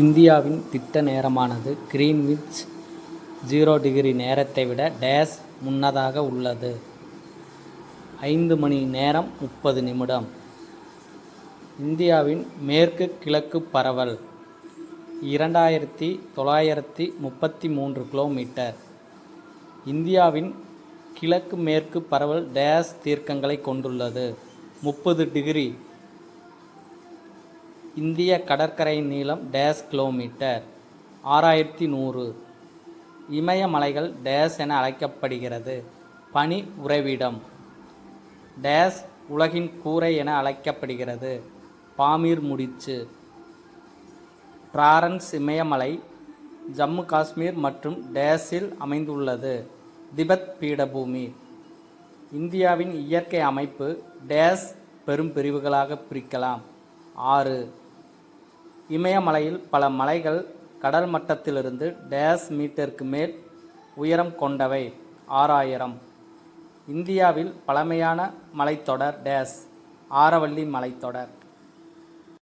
இந்தியாவின் திட்ட நேரமானது கிரீன்விச் 0° நேரத்தை விட முன்னதாக உள்ளது. 5 மணி நேரம் 30 நிமிடம். இந்தியாவின் மேற்கு கிழக்கு பரவல் 2933 கிலோமீட்டர். இந்தியாவின் கிழக்கு மேற்கு பரவல் தீர்க்கங்களை கொண்டுள்ளது. 30°. இந்திய கடற்கரையின் நீளம் கிலோமீட்டர். 6100. இமயமலைகள் என அழைக்கப்படுகிறது. பனி உறைவிடம் உலகின் கூரை என அழைக்கப்படுகிறது. பாமீர் முடிச்சு. டிராரன்ஸ் இமயமலை ஜம்மு காஷ்மீர் மற்றும் இல் அமைந்துள்ளது. திபெத் பீடபூமி. இந்தியாவின் இயற்கை அமைப்பு பெரும் பிரிவுகளாக பிரிக்கலாம். 6. இமயமலையில் பல மலைகள் கடல் மட்டத்திலிருந்து மீட்டருக்கு மேல் உயரம் கொண்டவை. 6000. இந்தியாவில் பழமையான மலைத்தொடர் ஆரவல்லி மலைத்தொடர்.